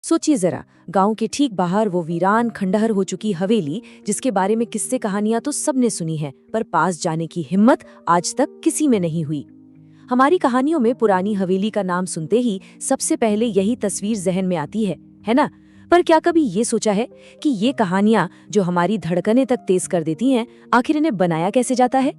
सोचिए जरा, गांव के ठीक बाहर वो वीरान खंडहर हो चुकी हवेली, जिसके बारे में किस्से कहानियां तो सबने सुनी है, पर पास जाने की हिम्मत आज तक किसी में नहीं हुई। हमारी कहानियों में पुरानी हवेली का नाम सुनते ही सबसे पहले यही तस्वीर जहन में आती है ना? पर क्या कभी ये सोचा है कि ये कहानियां जो हमारी धड़कनें तक तेज कर देती हैं, आखिर इन्हें बनाया कैसे जाता है?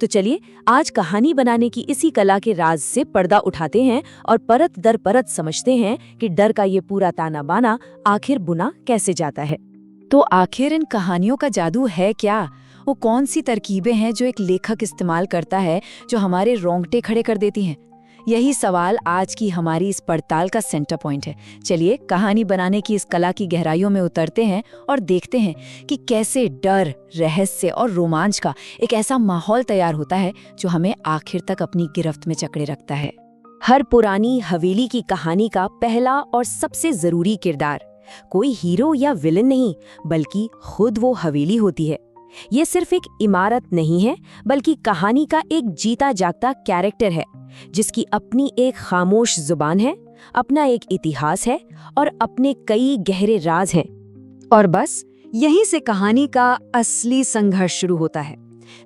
तो चलिए आज कहानी बनाने की इसी कला के राज से पर्दा उठाते हैं और परत दर परत समझते हैं कि डर का ये पूरा ताना बाना आखिर बुना कैसे जाता है। तो आखिर इन कहानियों का जादू है क्या? वो कौन सी तरकीबें हैं जो एक लेखक इस्तेमाल करता है जो हमारे रोंगटे खड़े कर देती हैं? यही सवाल आज की हमारी इस पड़ताल का सेंटर पॉइंट है। चलिए कहानी बनाने की इस कला की गहराइयों में उतरते हैं और देखते हैं कि कैसे डर, रहस्य और रोमांच का एक ऐसा माहौल तैयार होता है जो हमें आखिर तक अपनी गिरफ्त में जकड़े रखता है। हर पुरानी हवेली की कहानी का पहला और सबसे जरूरी किरदार कोई हीरो या विलन नहीं, बल्कि खुद वो हवेली होती है। ये सिर्फ एक इमारत नहीं है, बल्कि कहानी का एक जीता जागता कैरेक्टर है, जिसकी अपनी एक खामोश जुबान है, अपना एक इतिहास है और अपने कई गहरे राज हैं। और बस यहीं से कहानी का असली संघर्ष शुरू होता है।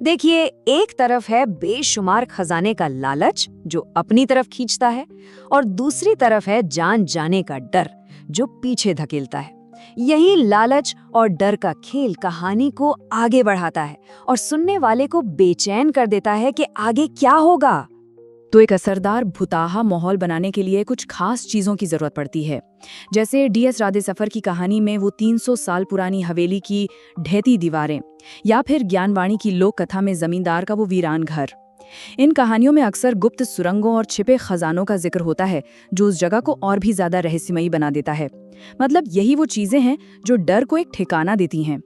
देखिए, एक तरफ है बेशुमार खजाने का लालच जो अपनी तरफ खींचता है, और दूसरी तरफ है जान जाने का डर जो पीछे धकेलता है। यही लालच और डर का खेल कहानी को आगे बढ़ाता है और सुनने वाले को बेचैन कर देता है कि आगे क्या होगा। तो एक असरदार भुताहा माहौल बनाने के लिए कुछ खास चीजों की जरूरत पड़ती है। जैसे DS राधे सफर की कहानी में वो 300 साल पुरानी हवेली की ढहती दीवारें, या फिर ज्ञानवाणी की लोक कथा में जमींदार का वो वीरान घर। इन कहानियों में अक्सर गुप्त सुरंगों और छिपे खजानों का जिक्र होता है जो उस जगह को और भी ज्यादा रहस्यमयी बना देता है। मतलब यही वो चीजें हैं जो डर को एक ठिकाना देती हैं।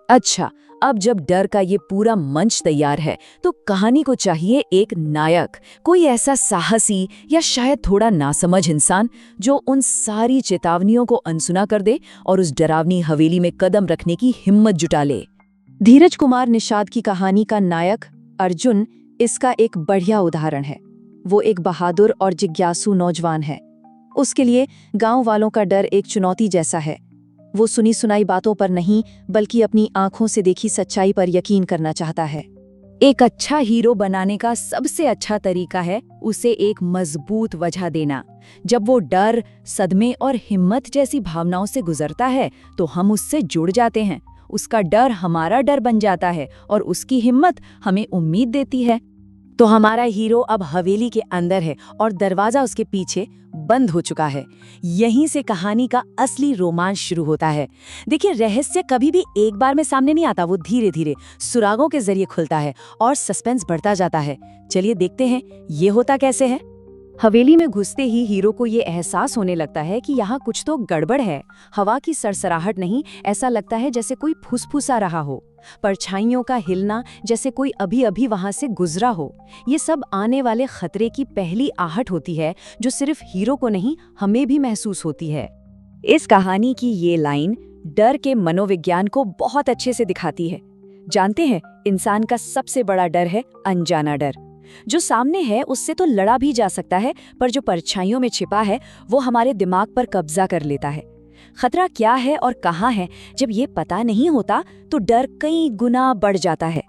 अच्छा, अब जब डर का ये पूरा मंच तैयार है, तो कहानी को चाहिए एक नायक, कोई ऐसा साहसी या शायद थोड़ा नासमझ इंसान जो उन सारी चेतावनियों को अनसुना कर दे और उस डरावनी हवेली में कदम रखने की हिम्मत जुटा ले। धीरज कुमार निषाद की कहानी का नायक अर्जुन इसका एक बढ़िया उदाहरण है। वो एक बहादुर और जिज्ञासु नौजवान है। उसके लिए गांव वालों का डर एक चुनौती जैसा है। वो सुनी सुनाई बातों पर नहीं, बल्कि अपनी आंखों से देखी सच्चाई पर यकीन करना चाहता है। एक अच्छा हीरो बनाने का सबसे अच्छा तरीका है उसे एक मजबूत वजह देना। जब वो डर, सदमे और हिम्मत जैसी भावनाओं से गुजरता है, तो हम उससे जुड़ जाते हैं। उसका डर हमारा डर बन जाता है और उसकी हिम्मत हमें उम्मीद देती है। तो हमारा हीरो अब हवेली के अंदर है और दरवाजा उसके पीछे बंद हो चुका है। यहीं से कहानी का असली रोमांच शुरू होता है। देखिए, रहस्य कभी भी एक बार में सामने नहीं आता, वो धीरे धीरे सुरागों के जरिए खुलता है और सस्पेंस बढ़ता जाता है। चलिए देखते हैं ये होता कैसे है। हवेली में घुसते ही हीरो को ये एहसास होने लगता है कि यहाँ कुछ तो गड़बड़ है। हवा की सरसराहट नहीं, ऐसा लगता है जैसे कोई फुसफुसा रहा हो। परछाइयों का हिलना, जैसे कोई अभी अभी वहां से गुजरा हो। ये सब आने वाले खतरे की पहली आहट होती है, जो सिर्फ हीरो को नहीं, हमें भी महसूस होती है। इस कहानी की ये लाइन डर के मनोविज्ञान को बहुत अच्छे से दिखाती है। जानते हैं, इंसान का सबसे बड़ा डर है अनजाना डर। जो सामने है उससे तो लड़ा भी जा सकता है, पर जो परछाइयों में छिपा है वो हमारे दिमाग पर कब्जा कर लेता है। खतरा क्या है और कहाँ है, जब ये पता नहीं होता तो डर कई गुना बढ़ जाता है।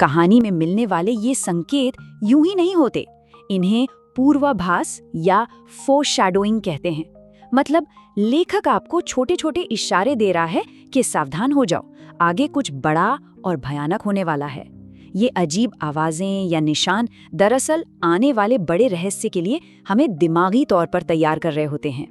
कहानी में मिलने वाले ये संकेत यूं ही नहीं होते, इन्हें पूर्वाभास या फोरशैडोइंग कहते हैं। मतलब लेखक आपको छोटे छोटे इशारे दे रहा है कि सावधान हो जाओ, आगे कुछ बड़ा और भयानक होने वाला है। ये अजीब आवाजें या निशान दरअसल आने वाले बड़े रहस्य के लिए हमें दिमागी तौर पर तैयार कर रहे होते हैं।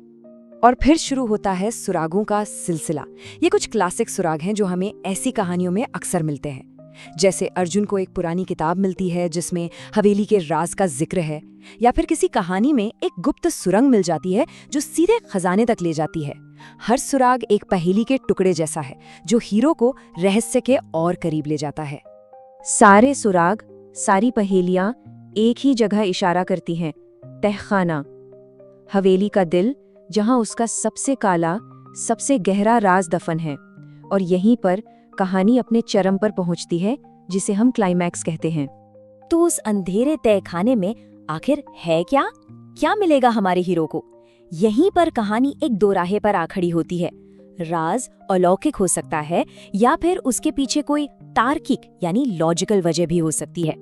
और फिर शुरू होता है सुरागों का सिलसिला। ये कुछ क्लासिक सुराग हैं जो हमें ऐसी कहानियों में अक्सर मिलते हैं। जैसे अर्जुन को एक पुरानी किताब मिलती है जिसमें हवेली के राज का जिक्र है, या फिर किसी कहानी में एक गुप्त सुरंग मिल जाती है जो सीधे खजाने तक ले जाती है। हर सुराग एक पहेली के टुकड़े जैसा है जो हीरो को रहस्य के और करीब ले जाता है। सारे सुराग, सारी पहेलियां एक ही जगह इशारा करती हैं, तहखाना, हवेली का दिल, जहां उसका सबसे काला, सबसे गहरा राज दफन है। और यहीं पर कहानी अपने चरम पर पहुंचती है, जिसे हम क्लाइमैक्स कहते हैं। तो उस अंधेरे तहखाने में आखिर है क्या? क्या मिलेगा हमारे हीरो को? यहीं पर कहानी एक दोराहे पर आ खड़ी होती है। राज अलौकिक हो सकता है या फिर उसके पीछे कोई तार्किक यानी लॉजिकल वजह भी हो सकती है।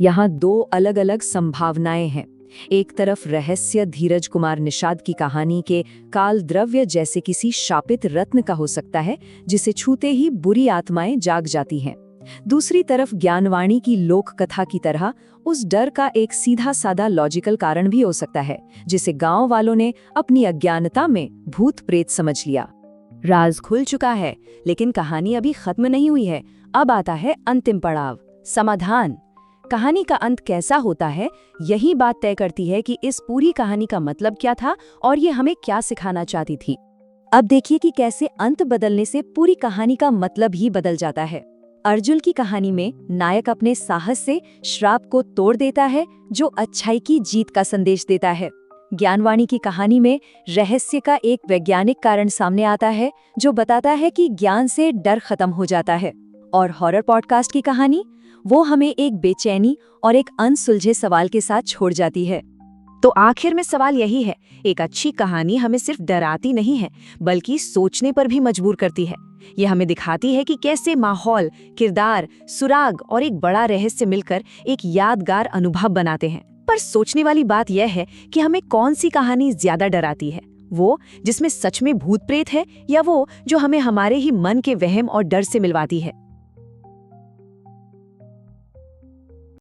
यहाँ दो अलग अलग संभावनाएं हैं। एक तरफ रहस्य धीरज कुमार निषाद की कहानी के काल द्रव्य जैसे किसी शापित रत्न का हो सकता है जिसे छूते ही बुरी आत्माएं जाग जाती हैं। दूसरी तरफ ज्ञानवाणी की लोक कथा की तरह उस डर का एक सीधा साधा लॉजिकल कारण भी हो सकता है जिसे गांव वालों ने अपनी अज्ञानता में भूत प्रेत समझ लिया। राज खुल चुका है, लेकिन कहानी अभी खत्म नहीं हुई है। अब आता है अंतिम पड़ाव, समाधान। कहानी का अंत कैसा होता है, यही बात तय करती है कि इस पूरी कहानी का मतलब क्या था और ये हमें क्या सिखाना चाहती थी। अब देखिए कि कैसे अंत बदलने से पूरी कहानी का मतलब ही बदल जाता है। अर्जुन की कहानी में नायक अपने साहस से श्राप को तोड़ देता है, जो अच्छाई की जीत का संदेश देता है। ज्ञानवाणी की कहानी में रहस्य का एक वैज्ञानिक कारण सामने आता है, जो बताता है कि ज्ञान से डर खत्म हो जाता है। और हॉरर पॉडकास्ट की कहानी, वो हमें एक बेचैनी और एक अनसुलझे सवाल के साथ छोड़ जाती है। तो आखिर में सवाल यही है, एक अच्छी कहानी हमें सिर्फ डराती नहीं है, बल्कि सोचने पर भी मजबूर करती है। ये हमें दिखाती है कि कैसे माहौल, किरदार, सुराग और एक बड़ा रहस्य मिलकर एक यादगार अनुभव बनाते हैं। पर सोचने वाली बात यह है कि हमें कौन सी कहानी ज्यादा डराती है, वो जिसमें सच में भूत प्रेत है या वो जो हमें हमारे ही मन के वहम और डर से मिलवाती है।